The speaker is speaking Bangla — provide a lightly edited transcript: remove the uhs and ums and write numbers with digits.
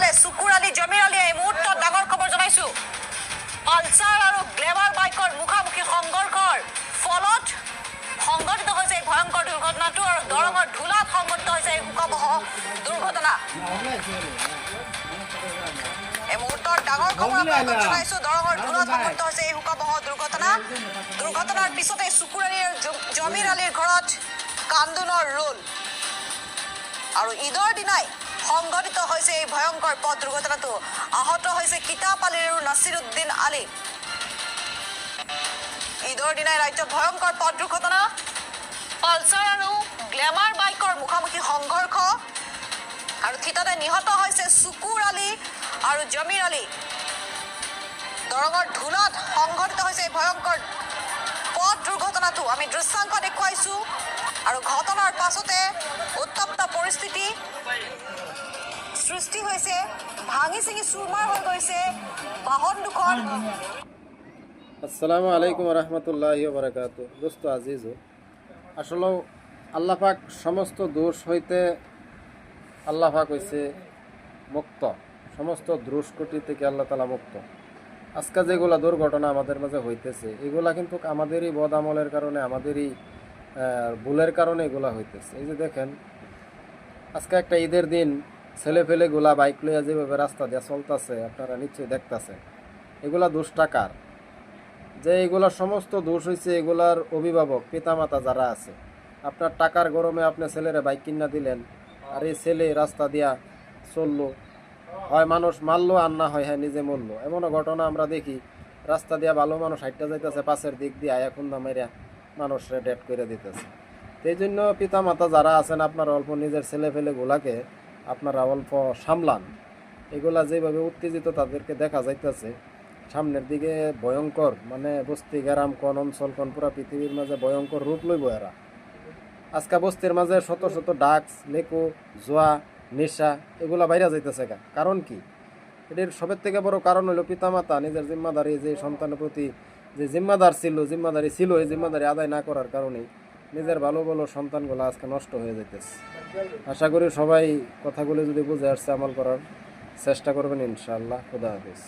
ইফালে সুকুৰ আলী জমিৰ আলীয়ে এই মুহূৰ্তত ডাঙৰ খবৰ জনাইছো। পালচাৰ আৰু গ্লেমাৰ বাইকৰ মুখামুখি সংঘৰ্ষৰ ফলত সংঘটিত হৈছে এই ভয়ংকৰ দুৰ্ঘটনাটো আৰু দৰঙৰ ঢোলাত সংঘটিত হৈছে এই শোকাবহ দুৰ্ঘটনা। এই মুহূৰ্তত ডাঙৰ খবৰ আপোনালোকক জনাইছো। দৰঙৰ ঢোলাত সংঘটিত হৈছে এই শোকাবহ দুৰ্ঘটনা। দুৰ্ঘটনাৰ পিছতে সুকুৰ আলী আৰু জমিৰ আলীৰ ঘৰত কান্দোনৰ ৰোল আৰু ঈদৰ দিনাই সংঘটিত হৈছে এই ভয়ংকৰ পথ দুৰ্ঘটনাটো। আহত হৈছে কিতাপ আলী আৰু নাছিৰুদ্দিন আলী। ঈদৰ দিনাই ৰাজ্যত ভয়ংকৰ পথ দুৰ্ঘটনা। পালচাৰ আৰু গ্লেমাৰ বাইকৰ মুখামুখি সংঘৰ্ষ আৰু থিতাতে নিহত হৈছে সুকুৰ আলী আৰু জমিৰ আলী। দৰঙৰ ঢোলাত সংঘটিত হৈছে এই ভয়ংকৰ পথ দুৰ্ঘটনাটো। আমি দৃশ্যাংশ দেখুৱাইছো আৰু ঘটনাৰ পাছতে উত্তপ্ত পৰিস্থিতি সৃষ্টি হৈছে। ভাঙি চিঙি চুৰমাৰ হৈ গৈছে বাহন দুখন। আসসালামু আলাইকুম রহমতুল্লাহি ওয়া বারাকাতুহু। দোস্ত আজিজ, আসলে আল্লাহ পাক সমস্ত দোষ হইতে আল্লাহ পাক হইছে মুক্ত, সমস্ত দ্রুষ্কটি থেকে আল্লাহ তালা মুক্ত। আজকে যেগুলা দুর্ঘটনা আমাদের মাঝে হইতেছে এগুলা কিন্তু আমাদেরই বদ আমলের কারণে, আমাদেরই ভুলের কারণে এগুলা হইতেছে। এই যে দেখেন, আজকে একটা ঈদের দিন ছেলে ফেলেগুলা বাইক লইয়া যেভাবে রাস্তা দিয়ে চলতেছে আপনারা নিশ্চয়ই দেখতেছে। এগুলা দোষ টাকার, যে এগুলার সমস্ত দোষ হয়েছে এগুলার অভিভাবক পিতামাতা যারা আছে। আপনার টাকার গরমে আপনি ছেলেরা বাইক কিনা দিলেন, আর এই ছেলে রাস্তা দিয়া চললো, হয় মানুষ মারলো আর না হয় হ্যাঁ নিজে মরলো। এমনও ঘটনা আমরা দেখি, রাস্তা দিয়া ভালো মানুষ হাইটটা যাইতেছে, পাশের দিক দিয়ে আয়া খুন্দা মেরিয়া মানুষরা ডেট করে দিতেছে। এই জন্য পিতামাতা যারা আছেন আপনারা অল্প নিজের ছেলে ফেলেগুলাকে আপনারা অল্প সামলান। এগুলা যেভাবে উত্তেজিত তাদেরকে দেখা যাইতেছে, সামনের দিকে ভয়ঙ্কর, মানে বস্তি গ্রাম কোন অঞ্চল কোন পুরা পৃথিবীর মাঝে ভয়ঙ্কর রূপ লইব এরা। আজকে বস্তির মাঝে শত শত ডাক্স, লেকু, জোয়া, নেশা এগুলা বাইরে যাইতেছে। কারণ কি? এটির সবের থেকে বড় কারণ হলো পিতামাতা নিজের জিম্মাদারি, যে সন্তানের প্রতি যে জিম্মাদারি ছিল এই জিম্মাদারি আদায় না করার কারণেই নিজের ভালো ভালো সন্তানগুলো আজকে নষ্ট হয়ে যাইতেছে। আশা করি সবাই কথাগুলো যদি বুঝে আসছে আমল করার চেষ্টা করবেন ইনশাআল্লাহ। খুদা হাফেজ।